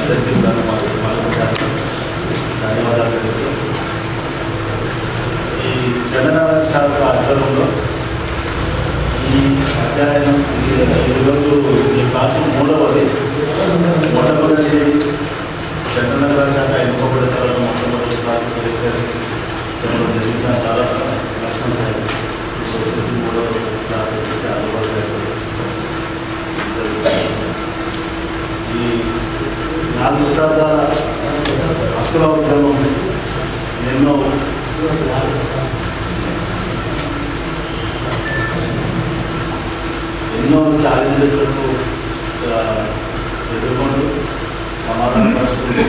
అందరికీ మరొకసారి ధన్యవాదాలు. ఈ జనరల్ శాఖ ఆధ్వర్యంలో ఈ అధ్యయనం ఈరోజు ఈ క్లాసు మూడవది. మొట్టమొదటి జనరల్ శాఖ ఎన్నుకోబడిన తర్వాత మొట్టమొదటి క్లాసు చేశారు జరిగిన చాలా లక్ష్మణ్ సార్ వచ్చేసి మూడవ క్లాస్ వచ్చేసి అందుబాటు సార్. ఈ 4 శతాబ్దాల హక్కుల ఉద్యమం ఎన్నో ఛాలెంజెస్లకు ఎదుర్కొంటూ సమాధానం పరుచుకుంటూ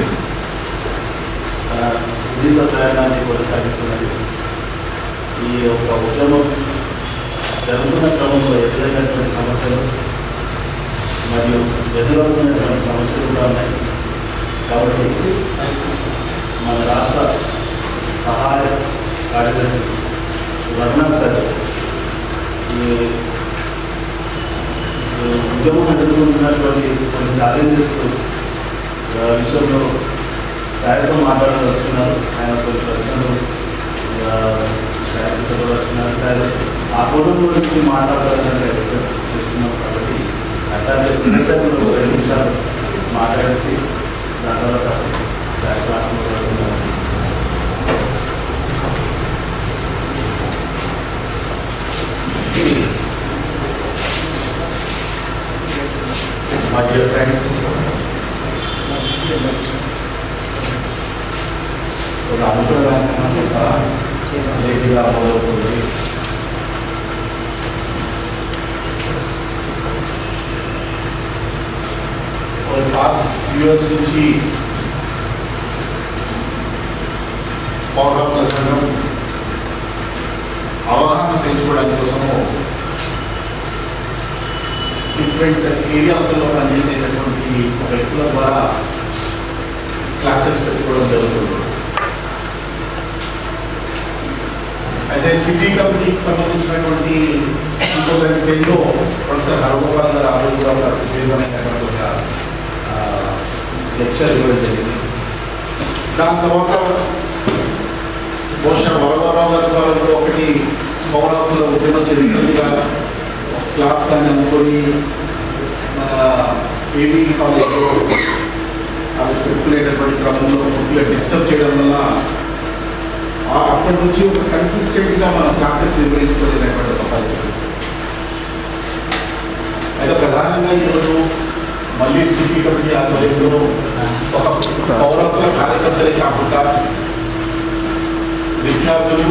తన సుదీర్ఘ ప్రయాణాన్ని కొనసాగిస్తున్నది. ఈ యొక్క ఉద్యమం జరుగుతున్న క్రమంలో ఎదురైనటువంటి సమస్యలు మరియు ఎదురవుతున్నటువంటి సమస్యలు కూడా ఉన్నాయి. కాబట్టి మన రాష్ట్ర సహాయ కార్యదర్శి రఘునాథ్ సార్ ఈ ఉద్యమం ఎదుర్కొంటున్నటువంటి కొన్ని ఛాలెంజెస్ విషయంలో సార్తో మాట్లాడవచ్చున్నారు. ఆయన కొన్ని ప్రశ్నలు సార్ చెప్పవచ్చున్నారు. సార్ ఆ కోణం గురించి మాట్లాడాలని ఎక్స్పెక్ట్ చేస్తున్నాం. కాబట్టి అట్లాంటి సమస్యలు 2 నిమిషాలు మాట్లాడేసి దాని తర్వాత sir class My dear friends, ఒక అనుకూలంగా మొదలవుతుంది. పాస్ట్ యూఎస్ నుంచి పౌరహక్కుల సంఘం అవగాహన పెంచుకోవడానికి కోసము డిఫరెంట్ ఏరియాస్లో పనిచేసేటటువంటి వ్యక్తుల ద్వారా క్లాసెస్ పెట్టుకోవడం జరుగుతుంది. అయితే సిటీ కమిటీకి సంబంధించినటువంటి 2010లో ప్రొఫెసర్ హరగోపాల్ గారు ఆరోజు కూడా ఒక సుదీర్ఘమైనటువంటి ఒక లెక్చర్ ఇవ్వడం జరిగింది. దాని తర్వాత బహుశా వరవరరావు గారి కాలంలో ఒకటి పౌరహక్కుల ఉద్యమ చరిత్రగా క్లాస్ అని అనుకొని మన ఏబీ కాలేజ్లో అవి పెట్టుకునేటటువంటి క్రమంలో పూర్తిగా డిస్టర్బ్ చేయడం వల్ల అప్పటి నుంచి ఒక కన్సిస్టెంట్గా మన క్లాసెస్ నిర్వహించుకోలేనటువంటి ఒక పరిస్థితి. అయితే ప్రధానంగా ఈరోజు మళ్ళీ సిటీ కమిటీ ఆధ్వర్యంలో ఒక పౌరహక్కుల కార్యకర్తలే కాకుండా విద్యార్థులు,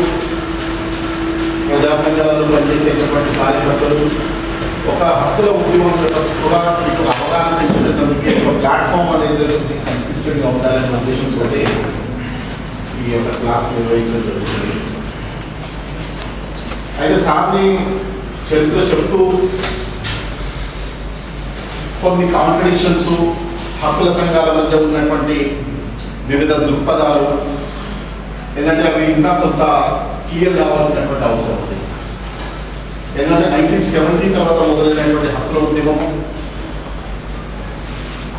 ప్రజా సంఘాలలో పనిచేసేటటువంటి కార్యకర్తలు ఒక హక్కుల ఉద్యమం యొక్క స్పృహ అవగాహన పెంచుకునేందుకు ఒక ప్లాట్ఫామ్ అనేది కన్సిస్టెంట్గా ఉండాలనే ఉద్దేశంతో ఈ యొక్క క్లాస్ నిర్వహించడం జరుగుతుంది. అయితే సార్ని చరిత్ర చెప్తూ కొన్ని కాంట్రడిక్షన్స్, హక్కుల సంఘాల మధ్య ఉన్నటువంటి వివిధ దృక్పథాలు ఎందుకంటే అవి ఇంకా కొంత క్లియర్ కావాల్సినటువంటి అవసరం ఉంది. ఎందుకంటే 1970 తర్వాత మొదలైనటువంటి హక్కుల ఉద్యమం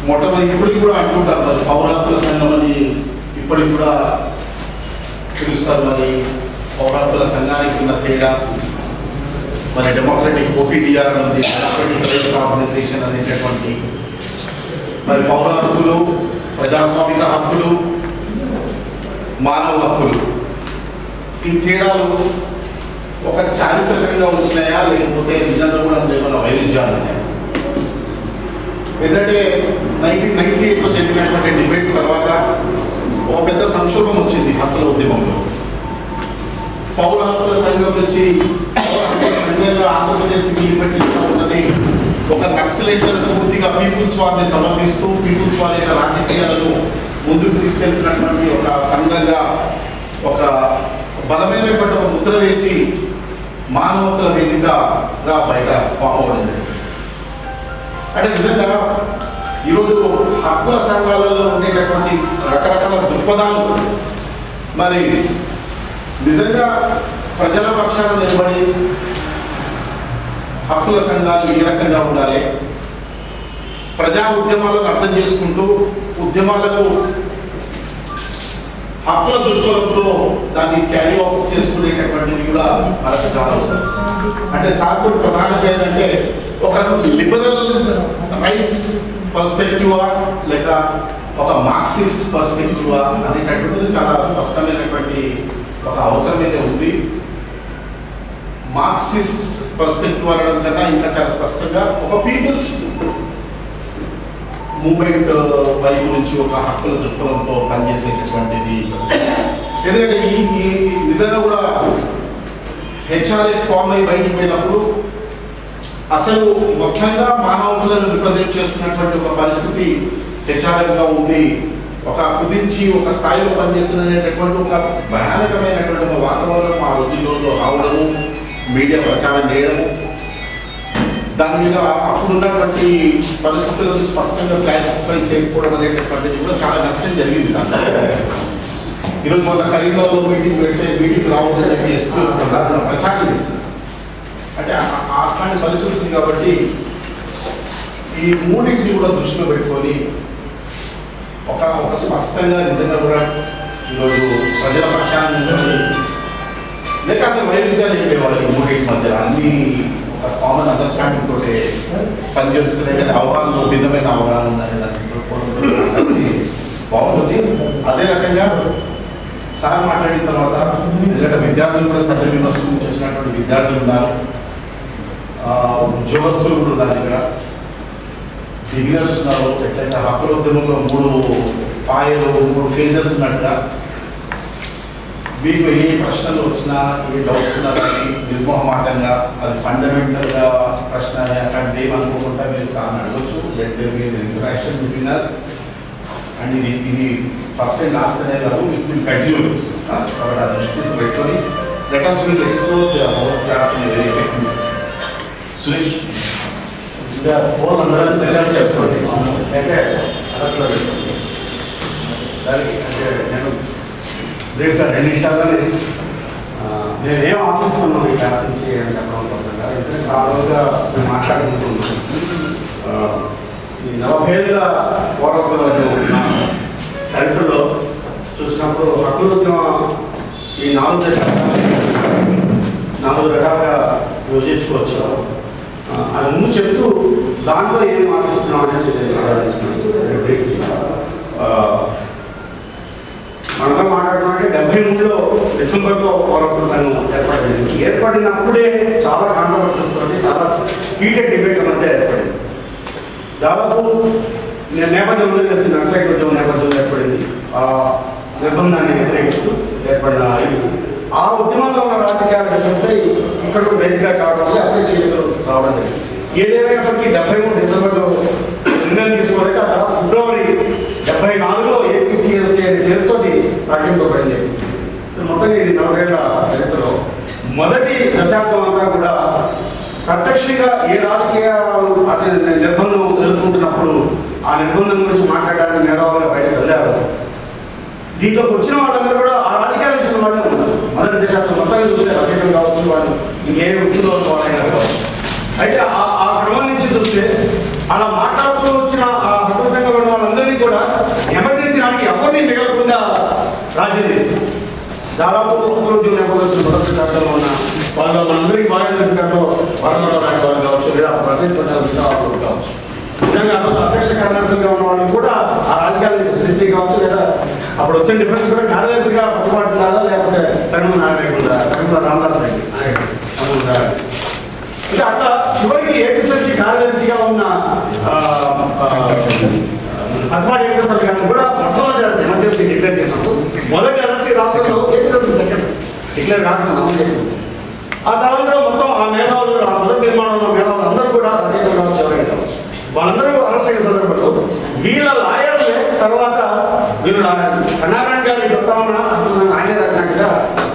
మొట్టమొదటి ఇప్పటికి కూడా అంటుంటారు మరి పౌరహక్కుల సంఘం అని ఇప్పటికి కూడా పిలుస్తారు. మరి పౌరహక్కుల సంఘానికి ఉన్న తేడా మరి డెమోక్రటిక్ OPDR అనేది డెమోక్రటిక్ రైట్స్ ఆర్గనైజేషన్ అనేటటువంటి మరి పౌర హక్కులు, ప్రజాస్వామిక హక్కులు, మానవ హక్కులు ఈ తేడాలు ఒక చారిత్రకంగా వచ్చినాయా లేకపోతే నిజంగా కూడా ఏమైనా వైరుధ్యాలు ఉన్నాయా? ఎందుకంటే 1998లో జరిగినటువంటి డిబేట్ తర్వాత ఒక పెద్ద సంక్షోభం వచ్చింది హక్కుల ఉద్యమంలో. పౌర హక్కుల సంఘం నుంచి పౌర హక్కుల సంఘంగా ఆంధ్రప్రదేశ్ లిబర్టీ ఉన్నది ఒక నక్సలైట్లను పూర్తిగా పీపుల్స్ వారిని సమర్థిస్తూ పీపుల్స్ వారి యొక్క రాజకీయాలను ముందుకు తీసుకెళ్తున్నటువంటి ఒక సంఘంగా ఒక బలమైనటువంటి ఒక ముద్ర వేసి మానవ హక్కుల వేదికగా బయట ఫామ్ అవ్వడం. అంటే నిజంగా ఈరోజు హక్కుల సంఘాలలో ఉండేటటువంటి రకరకాల దృక్పథాలు మరి నిజంగా ప్రజల పక్షాన నిలబడి హక్కుల సంఘాలు ఏ రకంగా ఉండాలి, ప్రజా ఉద్యమాలను అర్థం చేసుకుంటూ ఉద్యమాలకు హక్కుల దృక్పథంతో దాన్ని క్యారీ అవుట్ చేసుకునేటటువంటిది కూడా మనకు చాలా అవసరం. అంటే సార్తో ప్రధానంగా ఏంటంటే ఒక లిబరల్ రైట్స్ పర్స్పెక్టివా లేక ఒక మార్క్సిస్ట్ పర్స్పెక్టివా అనేటటువంటిది చాలా స్పష్టమైనటువంటి ఒక అవసరం అయితే ఉంది. మార్క్సిస్ట్ పర్స్పెక్టివ్ అనడం కన్నా ఇంకా చాలా స్పష్టంగా ఒక పీపుల్స్ మూమెంట్ వైపు నుంచి ఒక హక్కుల దృక్పథంతో పనిచేసేటటువంటిది. ఎందుకంటే ఈ నిజంగా కూడా హెచ్ఆర్ఎఫ్ ఫామ్ అయి బయటికి పోయినప్పుడు అసలు ముఖ్యంగా మానవులను రిప్రజెంట్ చేస్తున్నటువంటి ఒక పరిస్థితి హెచ్ఆర్ఎఫ్గా ఉంది. ఒక కుదించి ఒక స్థాయిలో పనిచేస్తున్నటువంటి ఒక భయానకమైనటువంటి ఒక వాతావరణం ఆ రోజుల్లో రావడము, మీడియా ప్రచారం చేయడము, దాని మీద అప్పుడున్నటువంటి పరిస్థితులను స్పష్టంగా క్లారిఫై చేయకపోవడం అనేటటువంటిది కూడా చాలా నష్టం జరిగింది. దాంట్లో ఈరోజు మన కరీంనగర్లో మీటింగ్ పెడితే మీటింగ్ రావద్దని చెప్పి ఎస్పీ ప్రచారం చేస్తుంది. అంటే అట్లాంటి పరిస్థితి ఉంది. కాబట్టి ఈ మూడింటిని కూడా దృష్టిలో పెట్టుకొని ఒక స్పష్టంగా నిజంగా కూడా ఈరోజు ప్రజల పక్షాన్ని లేక అసలు వైరుధ్యాలు చెప్పేవాళ్ళు ఈ మూడింటి మధ్య అన్ని ఒక కామన్ అండర్స్టాండింగ్ తోటి పనిచేస్తున్నాయి. కానీ అవగాహనలో భిన్నమైన అవగాహన ఉందని దాన్ని బాగుంటుంది. అదే రకంగా సార్ మాట్లాడిన తర్వాత ఎందుకంటే విద్యార్థులు కూడా సెంట్రల్ యూనివర్సిటీ నుంచి వచ్చినటువంటి విద్యార్థులు ఉన్నారు, ఉద్యోగస్తులు కూడా ఉన్నారు, ఇక్కడ బిగినర్స్ ఉన్నారు. ఎట్లయితే హక్కులోద్యమంలో 3 పాయలు 3 ఫేజెస్ ఉన్నట్టుగా మీకు ఏ ప్రశ్నలు వచ్చినా ఏ డౌట్స్ ఉన్నా కానీ నిర్మోహమాటంగా అది ఫండమెంటల్గా ప్రశ్న అట్లాంటిది ఏమనుకోకుండా మీరు సార్ని అడగచ్చు. మీరు ఇంటరాక్షన్ బిట్వీన్ us అండ్ ఇది ఫస్ట్ అండ్ లాస్ట్ అనేది కాదు, విత్ విల్ కంటిన్యూ. కాబట్టి ఆ దృష్టి పెట్టుకొని let us will explore our class in a very effective. Suresh ఇంకా 4 అందరూ సెషన్ చేసుకోండి. అయితే అదట్లో దానికి అంటే నేను బ్రీఫ్గా 2 నిమిషాల్లోనే నేను ఏం ఆశిస్తున్నాను ఈ క్లాస్ నుంచి అని చెప్పడం కోసం కాదు. ఎందుకంటే చాలా రోజుగా మేము మాట్లాడుకుంటున్నాం. ఈ 40 ఏళ్ళ పోరాటంలో చరిత్రలో చూసినప్పుడు హక్కులోద్యమం ఈ 4 దశలు 4 రకాలుగా విభజించుకోవచ్చు. అది ముందు చెప్తూ దాంట్లో ఏం ఆశిస్తున్నాం అనేది మనతో మాట్లాడుతున్నామంటే 73లో డిసెంబర్లో పోరాట సంఘం ఏర్పడింది. ఏర్పడినప్పుడే చాలా కాంట్రవర్సీస్ తోటి చాలా హీటెడ్ డిబేట్ మధ్య ఏర్పడింది. దాదాపు నేపథ్యంలో తెలిసి నక్సలైట్ ఉద్యమం నేపథ్యంలో ఏర్పడింది. ఆ నిర్బంధాన్ని వ్యతిరేకిస్తూ ఏర్పడిన ఆ ఉద్యమంలో ఉన్న రాజకీయాలకు తెలిసి ఇక్కడ వేదిక కావడం వల్ల అపేక్షలు రావడం జరిగింది. ఏదేమైనప్పటికీ 73 డిసెంబర్లో నిర్ణయం తీసుకోలేక ఆ తర్వాత ఫిబ్రవరి 74లో ఏపీసీఎల్సీ అనే పేరుతోటి ప్రకటింపబడింది. ఏపీసీఎల్సీ మొత్తం ఇది 40 ఏళ్ల చరిత్రలో మొదటి దశాబ్దం అంతా కూడా ప్రత్యక్షంగా ఏ రాజకీయ నిర్బంధం ఎదుర్కొంటున్నప్పుడు ఆ నిర్బంధం గురించి మాట్లాడడానికి మేధావులుగా బయటకు వెళ్ళారు. దీంట్లోకి వచ్చిన వాళ్ళందరూ కూడా ఆ రాజకీయాలు ఇచ్చిన వాళ్ళే ఉన్నారు. మొదటి దశాబ్దం మొత్తం చూస్తే రచయితలు కావచ్చు, వాళ్ళు ఇంకే వృత్తిలో వాళ్ళైనా కావచ్చు. అయితే ఆ క్రమం నుంచి చూస్తే అలా మాట్లాడుతూ వచ్చిన ఆ హక్కుల సంఘం ఉన్న వాళ్ళందరినీ కూడా ఎమర్జెన్సీ నాటికి ఎవరిని మిగలకుండా రాజ్యం చేసింది. దాదాపు హక్కులోద్యమం నేపథ్యం మొదటి దశాబ్దంలో ఉన్న వాళ్ళందరికీ బాగా తెలిసిన వరంగల్ లాంటి వాళ్ళు కావచ్చు, లేదా రచయిత కావచ్చు. నిజంగా అధ్యక్ష కార్యదర్శిగా ఉన్న వాళ్ళు కూడా ఆ రాజకీయాల నుంచి సృష్టి కావచ్చు, లేదా అప్పుడు వచ్చిన డిఫరెన్స్ కూడా కార్యదర్శిగా పట్టుబాటు కాదా, లేకపోతే తరుణ్ నాయకుడు తరుణ్ రామదాస్ రెడ్డి అంటే అట్లా చివరికి ఏపీసీఎల్సీ కార్యదర్శిగా ఉన్న అద్వాడి వెంకటేశ్వర గారిని కూడా మొట్టమొదటి ఎమర్జెన్సీ డిక్లేర్ చేసినప్పుడు మొదటి అరెస్ట్ రాష్ట్రంలో ఏపీసీఎల్సీ సెక్రటరీ డిక్లేర్ కాకుండా ఆ తర్వాత మొత్తం ఆ మేధావులు ఆ మొదటి నిర్మాణంలో మేధావులు అందరూ కూడా రచయితలు కావచ్చు, ఎవరైనా కావచ్చు, వాళ్ళందరూ అరెస్ట్ అయిన సందర్భంలో వీళ్ళ లాయర్లే తర్వాత వీళ్ళు కన్నారాయణ గారి ప్రస్తావన ఆయన రాసినట్టుగా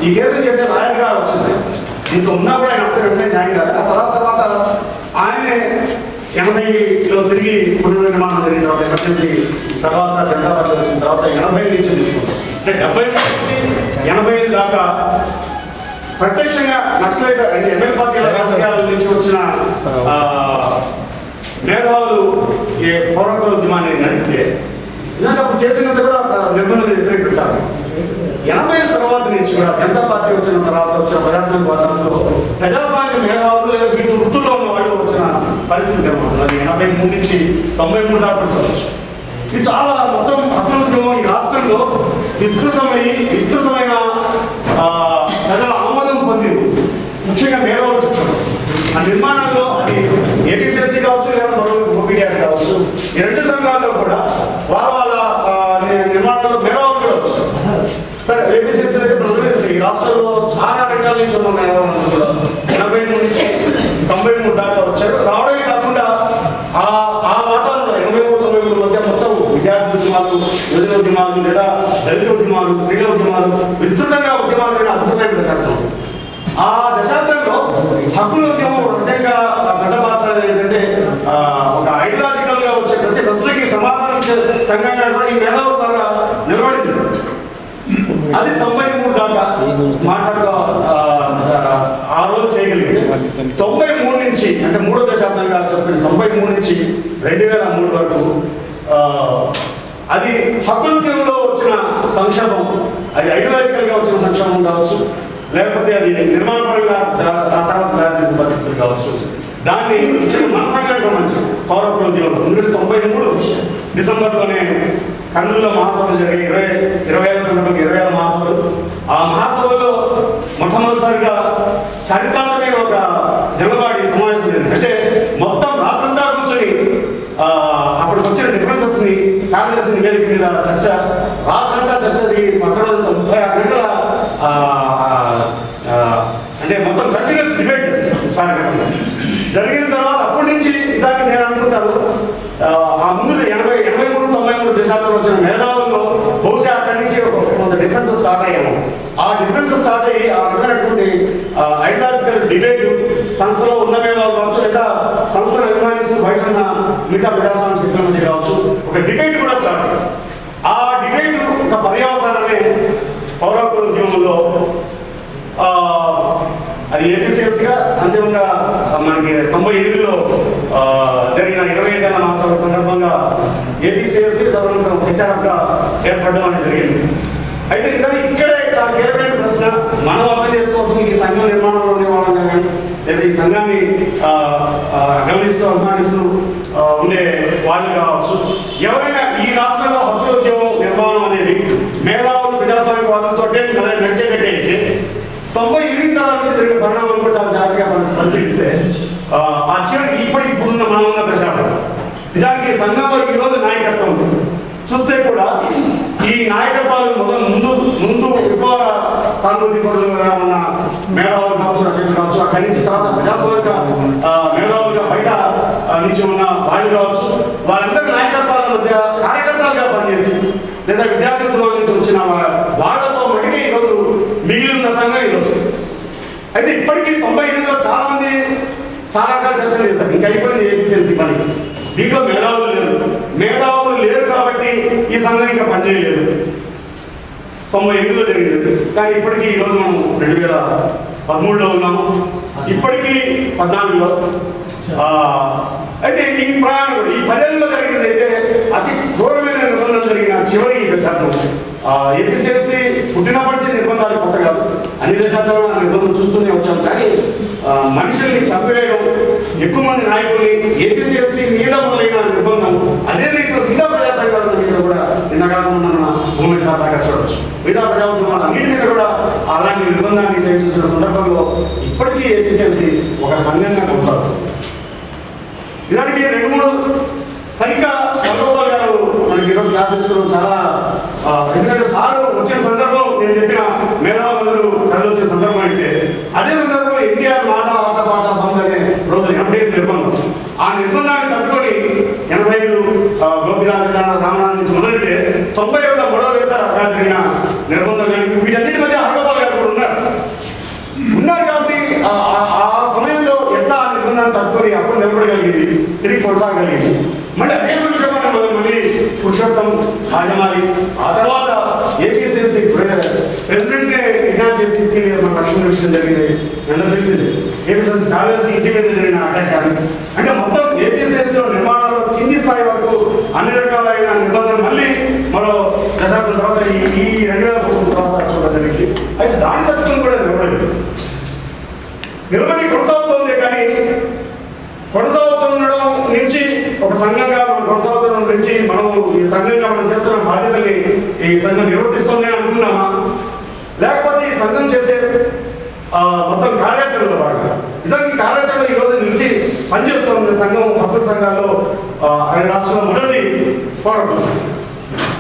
ఈ కేసులు చేసే లాయర్గా వచ్చింది. దీంతో ఉన్నా కూడా ఆయన అప్పుడు వెంటనే జాయిన్ కాదు. ఆ తర్వాత ఆయనే 80లో తిరిగి పునర్నిర్మాణం జరిగిన తర్వాత ఎమర్జెన్సీ తర్వాత జనతా పార్టీ వచ్చిన తర్వాత 80 నుంచి తీసుకుంటాం. అంటే 70 నుంచి 85 దాకా ప్రత్యక్షంగా నక్సలైట్ అంటే ఎమ్మెల్యే పార్టీల రాజకీయాల నుంచి వచ్చిన మేధావులు చేసినంత కూడా నిర్బంధం వ్యతిరేకించాలి. 80ల తర్వాత నుంచి కూడా జనతా పార్టీ వచ్చిన తర్వాత వచ్చిన ప్రజాస్వామ్య వాతావరణంలో ప్రజాస్వామ్య మేధావులు లేదా వీటి వృత్తుల్లో ఉన్న వాళ్ళు వచ్చిన పరిస్థితి అనమాట. 83 నుంచి 93 దాకా వచ్చి ఇది చాలా మొత్తం అభివృద్ధి ఈ రాష్ట్రంలో విస్తృతమైన ప్రజల ఆమోదం పొందింది. ముఖ్యంగా మేధావుల శిక్షణ ఆ నిర్మాణంలో అది ఏపీసీఎస్సీ కావచ్చు లేదా మరో ఓపీడీఆర్ కావచ్చు, ఈ రెండు సంఘాల్లో కూడా వాళ్ళ నిర్మాణంలో మేధావులు కూడా వచ్చారు. సరే, ఏపీసీఎస్సీ అయితే ప్రతినిధి ఈ రాష్ట్రంలో చాలా రంగాల నుంచి ఉన్న మేధావులు కూడా 83 నుంచి 93 దాకా వచ్చారు. రావడమే కాకుండా ఆ వాతావరణంలో 83-93 మధ్య మొత్తం విద్యార్థి ఉద్యమాలు, యువజన ఉద్యమాలు లేదా దళిత ఉద్యమాలు, స్త్రీల ఉద్యమాలు, విస్తృతంగా ఉద్యమాలు అద్భుతమైన దశాబ్దం. ఆ దశాబ్దంలో హక్కుల ఉద్యమం ముఖ్యంగా పెద్ద పాత్ర ఏంటంటే ఒక ఐడియాలజికల్ గా వచ్చే ప్రతి ప్రశ్నకి సమాధానం సంఘంగా కూడా ఈ మేధావుల ద్వారా నిలబడింది. అది 93 దాకా మాట్లాడుకో ఆ రోజు చేయగలిగింది. 93 నుంచి అంటే మూడో దశాబ్దంగా చెప్పిన 93 నుంచి 2003 వరకు అది హక్కుల ఉద్యమంలో వచ్చిన సంక్షోభం, అది ఐడియాలజికల్ గా వచ్చిన సంక్షోభం కావచ్చు, లేకపోతే అది నిర్మాణపరంగా ఆ తర్వాత దారితీసిన పరిస్థితులు కావచ్చు. దాన్ని మన సంఘానికి సంబంధించిన పౌర హక్కుల ఉద్యమంలో 93 డిసెంబర్లోనే కర్నూలులో మహాసభలు జరిగాయి. 20 సందర్భంగా 20 మహాసభలు. ఆ మహాసభల్లో మొట్టమొదటిసారిగా చరిత్రాత్మకమైన ఒక జనవాడి సమావేశం జరిగింది. అంటే మొత్తం రాత్రంతా కూర్చొని అప్పుడు వచ్చిన డిఫరెన్సెస్ ని కార్యదర్శి నివేదిక మీద చర్చ, రాత్రంతా చర్చ జరిగి పక్కన 36 గంటల అంటే మొత్తం కంటిన్యూస్ డిబేట్ కార్యక్రమం జరిగిన తర్వాత అప్పటి నుంచి నిజానికి నేను అనుకుంటాను ఆ ముందు 83-93 దేశాల్లో వచ్చిన మేధావుల్లో బహుశా అక్కడి నుంచి కొంత డిఫరెన్సెస్ స్టార్ట్ అయ్యాము. ఆ డిఫరెన్సెస్ స్టార్ట్ అయ్యి ఆ రకమైనటువంటి ఐడియాలజికల్ డిబేట్ సంస్థలో ఉన్న మేధావులు కావచ్చు లేదా సంస్థను అభిమానిస్తూ బయట ఉన్న మిగతా ప్రజాస్వామ్య శక్తుల మధ్య కావచ్చు ఒక డిబేట్ కూడా స్టార్ట్ అయ్యింది. ఆ డిబేట్ ఒక పర్యవసానమే పౌర హక్కుల ఉద్యమంలో అది ఏపీసీఎస్గా అంతిమంగా మనకి 98లో జరిగిన 25వ మహాసభ సందర్భంగా ఏపీసీఎస్సీ తదనంతరం హెచ్ఆర్ఎఫ్గా ఏర్పడడం అనేది జరిగింది. అయితే కానీ ఇక్కడే చాలా కీలకమైన ప్రశ్న మనం అర్థం చేసుకోవాల్సిన ఈ సంఘం నిర్మాణంలో ఉండే వాళ్ళంగా కానీ లేదా ఈ సంఘాన్ని గమనిస్తూ అభిమానిస్తూ ఉండే వాళ్ళు కావచ్చు, ఎవరైనా ఈ రాష్ట్రంలో హక్కుల ఉద్యమం నిర్మాణం అనేది మేధావులు ప్రజాస్వామ్యవాదంతో నడిచేటట్టే అయితే 97 తర్వాత నుంచి జరిగిన పరిణామాలు కూడా చాలా జాగ్రత్తగా పరిశీలిస్తే ఆ చివరికి ఇప్పుడున్న మనం ఉన్న దశాబ్దం నిజానికి సంఘం వరకు ఈరోజు నాయకత్వం చూస్తే కూడా ఈ నాయకత్వాలు ముందు విప్లవ సానుభూతిపరులుగా ఉన్న మేధావులు కావచ్చు, రచయితలు కావచ్చు, అక్కడి నుంచి తర్వాత ప్రజాస్వామిక మేధావులుగా బయట నుంచి ఉన్న వాళ్ళు కావచ్చు, వాళ్ళందరి నాయకత్వాల మధ్య కార్యకర్తలుగా పనిచేసి లేదా విద్యార్థి ఉద్యమం నుంచి వచ్చిన వాళ్ళతో మటుకే ఈరోజు మిగిలి ఉన్న సంఘం ఈరోజు. అయితే ఇప్పటికీ 98లో చాలా మంది చాలా రకాల చర్చలు చేశారు. ఇంకా అయిపోయింది ఏపీసీఎస్సీ పని. దీంట్లో మేధావులు లేరు కాబట్టి ఈ సంఘం ఇంకా పనిచేయలేదు. 98లో జరిగింది. కానీ ఇప్పటికీ ఈరోజు మనం 2013లో ఉన్నాము. ఇప్పటికీ 14లో. అయితే ఈ ప్రయాణం కూడా ఈ 10 ఏళ్ళలో జరిగినది అయితే అతి ఘోరమైన నిర్బంధం జరిగిన చివరి దశాబ్దం. ఏపీసీఎస్సీ పుట్టినప్పటి నుంచి నిర్బంధాలు కొత్త కాదు, అన్ని దేశాల్లో నిర్బంధం చూస్తూనే వచ్చాం. కానీ మనుషుల్ని చంపేయడం, ఎక్కువ మంది నాయకుల్ని ఏపీసీఎస్సీ మీద మొదలైన నిర్బంధం అదే రీతిలో మిగతా ప్రజా సంఘాల మీద కూడా నిన్నగాకుండా మన భూమి సాధాగా చూడవచ్చు. మిగతా ప్రజా ఉద్యమాలు అన్నిటి మీద కూడా అలాంటి నిర్బంధాన్ని చేసిన సందర్భంలో ఇప్పటికీ ఏపీసీఎస్సీ ఒక సంఘంగా కొనసాగుతుంది. ఇలాంటి 2-3 సరిగ్గా చంద్రబాబు గారు మనకి ఈరోజు క్లాస్ తీసుకోవడం చాలా ఎందుకంటే సార్ వచ్చిన సందర్భం నేను చెప్పిన మేధావులందరూ కథలు వచ్చిన సందర్భం అయితే అదే సందర్భంలో ఎన్టీఆర్ మాట పాట బంద్ అనే రోజు 85 నిర్బంధం. ఆ నిర్బంధాన్ని తట్టుకొని 85 గోపిరాజు రామనాథ్ నుంచి మొదలెడితే 91 గొడవ పెడతారు జరిగిన నిర్బంధం. కానీ వీటన్నిటి మధ్య హరగోపాల్ గారు కూడా ఉన్నారు కాబట్టి ఆ సమయంలో ఎట్లా నిర్బంధాన్ని తట్టుకొని అప్పుడు నిలబడగలిగింది, తిరిగి కొనసాగలిగింది. మళ్ళీ అదే విషయం మళ్ళీ పురుషోత్తం రాజమాలి ఆ తర్వాత ఏపీసీఎస్సీ ప్రెసిడెంట్ ఎగ్జామ్ చేసి తీసుకెళ్ళి మన లక్ష్మీ విషయం జరిగింది. ఎంత తెలిసింది ఏపీసీఎస్సీ కాలేజీ ఇంటి మీద జరిగిన అటాక్ కానీ అంటే మొత్తం ఏపీసీఎస్సీలో నిర్మాణంలో కింది స్థాయి వరకు అన్ని రకాలైన నిబంధనలు మళ్ళీ మరో సంఘంగా మనం కొనసాగుతున్న గురించి మనం ఈ సంఘంగా మనం చేస్తున్న బాధ్యతని ఈ సంఘం నిర్వర్తిస్తుంది అనుకున్నామా, లేకపోతే ఈ సంఘం చేసే మొత్తం కార్యాచరణలో భాగంగా నిజంగా ఈ కార్యాచరణ ఈ రోజు నుంచి పనిచేస్తుంది సంఘం హక్కుల సంఘాల్లో అనే రాష్ట్రంలో మొదటి పోరాటం సంఘం.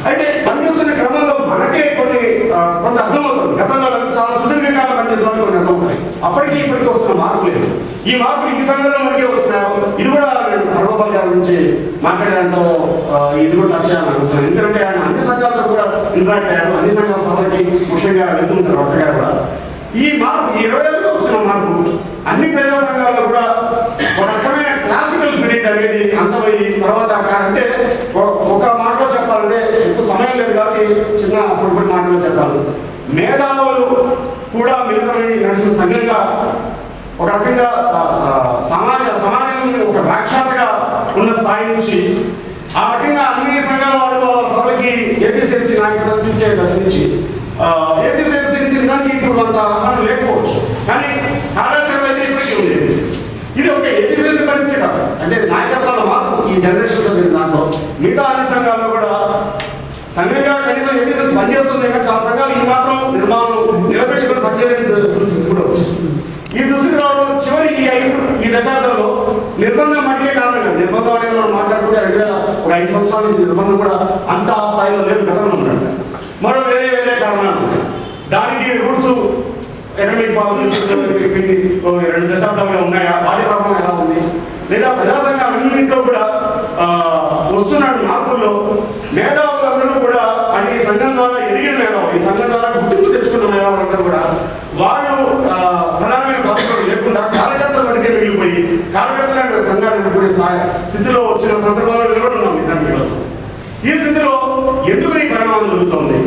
అయితే పనిచేస్తున్న క్రమంలో మనకే కొంత అర్థమవుతుంది. గతంలో చాలా సుదీర్ఘకాలం పనిచేసిన వాళ్ళు కొన్ని అర్థమవుతాయి. అప్పటికి ఇప్పటికీ వస్తున్న మార్పు లేదు. ఈ మార్పులు ఈ సంఘంలో మనకే వస్తున్నాయో ఇది కూడా నేను సర్వపల్లి గారి గురించి మాట్లాడేదాంట్లో ఇది కూడా టచ్ చేయాలని అనుకుంటున్నాను. ఎందుకంటే ఆయన అన్ని సంఘాలతో కూడా ఇంటరాక్ట్ అయ్యారు, అన్ని సంఘాల సభలకి ముఖ్యంగా వెళ్తుంటారు. ఒక్కగారు కూడా ఈ మార్పు 20 ఏళ్ళలో వచ్చిన మార్పు అన్ని ప్రజా సంఘాల్లో కూడా ఒక రకమైన క్లాసికల్ పీరియడ్ అనేది అంతమయ్యి తర్వాత అంటే ఒక మాటలో చెప్పాలంటే ఎక్కువ సమయం లేదు కాబట్టి చిన్న అప్పుడు మాటలో చెప్పాలి. మేధావులు కూడా మిళితమై నడిచిన సంఘంగా ఒక రకంగా సమాజం ఒక వ్యాఖ్యాతగా ఉన్న స్థాయి నుంచి ఆ రకంగా అన్ని సంఘాల వాళ్ళు వాళ్ళ సభకి ఏపీసీఎల్సీ నాయకత్వం ఇచ్చే దశ నుంచి ఏపీసీఎల్సీ నుంచి నిజానికి ఇప్పుడు కొంత ఆహ్వానం లేకపోవచ్చు, కానీ కార్యాచరణ అయితే ఇప్పటికీ ఉంది ఏపీసీఎల్సీ. ఇది ఒక ఏపీసీఎల్సీ పరిస్థితి కాదు, అంటే నాయకత్వాల మార్పు ఈ జనరేషన్ జరిగిన దాంట్లో మిగతా అన్ని సంఘాల్లో కూడా సంఘంగా కనీసం ఏపీసీఎల్సీ పనిచేస్తుంది. కానీ చాలా సంఘాలు ఈ మాత్రం నిర్మాణం నిలబెట్టుకుని పనిచేయడానికి కూడా వచ్చింది. ఈ దృష్టికి రావడం చివరి ఈ దశాబ్దంలో నిర్బంధం మటుకే కారణంగా నిర్బంధం అనేది మనం మాట్లాడుకుంటే ఒక 5 సంవత్సరాల నుంచి నిర్బంధం కూడా అంత ఆ స్థాయిలో లేదు, గతంలో ఉన్నాడు. మరో వేరే కారణాలు దానికి రూట్స్ ఎకనామిక్ పాలసీస్ 2 దశాబ్దంలో ఉన్నాయా, వాటి ప్రభావం ఎలా ఉంది, లేదా ప్రజా సంఘాలన్నింటిలో కూడా వస్తున్న మార్పుల్లో మేధావులందరూ కూడా అంటే ఈ సంఘం ద్వారా ఎదిగిన మేధావులు, ఈ సంఘం ద్వారా గుర్తింపు తెచ్చుకున్న మేధావులందరూ కూడా వాళ్ళు ప్రధానమైన బాధ్యతలు లేకుండా కార్యకర్తల మటుకే మిగిలిపోయి కార్యకర్తల సంఘాలు నిలబడే స్థితిలో వచ్చిన సందర్భంలో నిలబడున్నాం. ఈ స్థితిలో ఎందుకు ఈ పరిణామం జరుగుతుంది?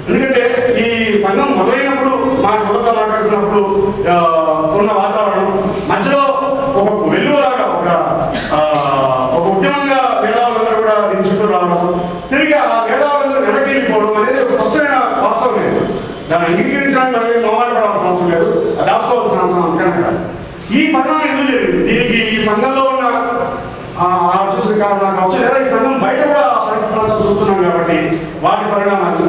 ఎందుకంటే ఈ సంఘం మొదలైనప్పుడు మా యువత మాట్లాడుతున్నప్పుడు ఉన్న వాతావరణం మధ్యలో ఒక వెల్లువలాగా ఒక ఉద్యమంగా మేధావులందరూ కూడా దీని చుట్టూ రావడం, తిరిగి ఆ మేధావులందరూ వెనక్కి వెళ్ళిపోవడం అనేది ఒక స్పష్టమైన వాస్తవం లేదు. దాన్ని అంగీకరించడానికి మనమే మొహమాట పడాల్సిన అవసరం లేదు, దాచుకోవాల్సిన అవసరం అంతకన్నా కాదు. ఈ పరిణామం ఎందుకు జరిగింది? దీనికి ఈ సంఘంలో ఉన్న చూసిన కారణాలు కావచ్చు, లేదా ఈ సంఘం బయట కూడా పరిస్థితులంతా చూస్తున్నాం కాబట్టి వాటి పరిణామాలు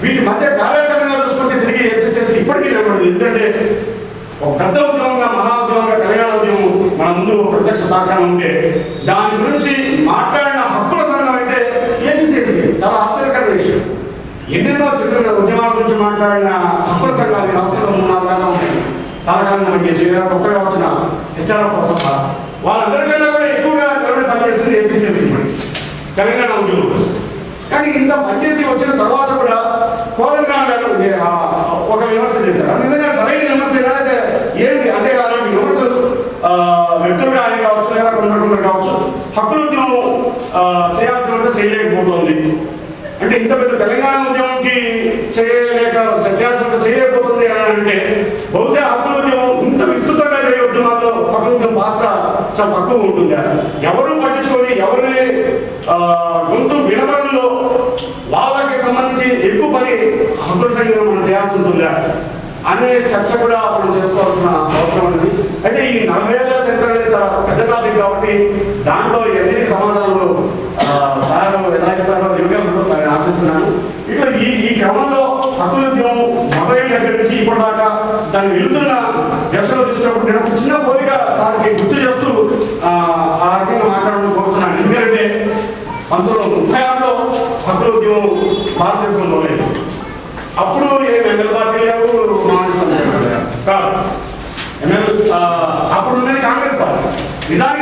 వీటి మధ్య కార్యాచరణగా చూసుకుంటే తిరిగి ఏపీసీఎల్సీ ఇప్పటికీ నిలబడదు. ఎందుకంటే ఒక పెద్ద ఉద్యమంగా మహా ఉద్యమంగా తెలంగాణ ఉద్యమం మన ముందు ప్రత్యక్ష దాఖలు ఉంటే దాని గురించి మాట్లాడిన హక్కుల సంఘం అయితే ఏపీసీఎల్సీ. చాలా ఆశ్చర్యకరమైన విషయం. ఎన్నెన్నో చిన్న ఉద్యమాల గురించి మాట్లాడిన హక్కుల సంఘాలు రాష్ట్రంలో 3-4 దాకా ఉన్నాయి. చాలా కాలంగా పనిచేసి కొత్తగా వచ్చిన హెచ్ఆర్ఎఫ్ కోసం వాళ్ళందరికన్నా కూడా ఎక్కువగా పనిచేసింది ఏపీసీఎల్సీ తెలంగాణ ఉద్యమం. కానీ ఇంత పనిచేసి వచ్చిన తర్వాత కూడా కోదండరాం గారు ఒక విమర్శ చేశారు. నిజంగా సరైన విమర్శ అయితే ఏంటి అంటే అలాంటి విమర్శలు వ్యక్తులుగా ఆయన కావచ్చు, లేదా కొందరు కావచ్చు హక్కుల ఉద్యమం చేయాల్సినంత చేయలేకపోతుంది. అంటే ఇంత పెద్ద తెలంగాణ ఉద్యమంకి చేయాల్సినంత చేయలేకపోతుంది అని అంటే బహుశా హక్కుల ఉద్యమం ఇంత విస్తృతంగా జరిగే ఉద్యమాల్లో హక్కుల ఉద్యమం పాత్ర చాలా తక్కువ ఉంటుంది. ఎవరు పట్టించుకొని ఎవరి గొంతు వినబడంలో వాళ్ళకి సంబంధించి ఎక్కువ పని హక్కుల సంఘం మనం చేయాల్సి ఉంటుందా అనే చర్చ కూడా మనం చేసుకోవాల్సిన అవసరం ఉంటుంది. అయితే ఈ 40 ఏళ్ల చరిత్ర అనేది చాలా పెద్ద టాపిక్ కాబట్టి దాంట్లో ఎన్ని సమాధానాలు సార్ ఎలా ఇస్తారో నేను ఆశిస్తున్నాను. ఇట్లా ఈ క్రమంలో హక్కుల ఉద్యమం మొదలైన దగ్గర నుంచి ఇప్పటిదాకా దాన్ని వెళ్తున్న దశలో చూసినప్పుడు నేను ఒక చిన్న పోలిక సార్కి గుర్తు చేస్తూ ఆ రకంగా మాట్లాడడం కోరుతున్నాను. ఎందుకంటే 1936లో హక్కుల ఉద్యమం భారతదేశంలో మొదలైంది. అప్పుడు ఎమ్మెల్యే పార్టీ లేవు, కాదు ఎమ్మెల్యే అప్పుడు ఉన్నది కాంగ్రెస్ పార్టీ. నిజానికి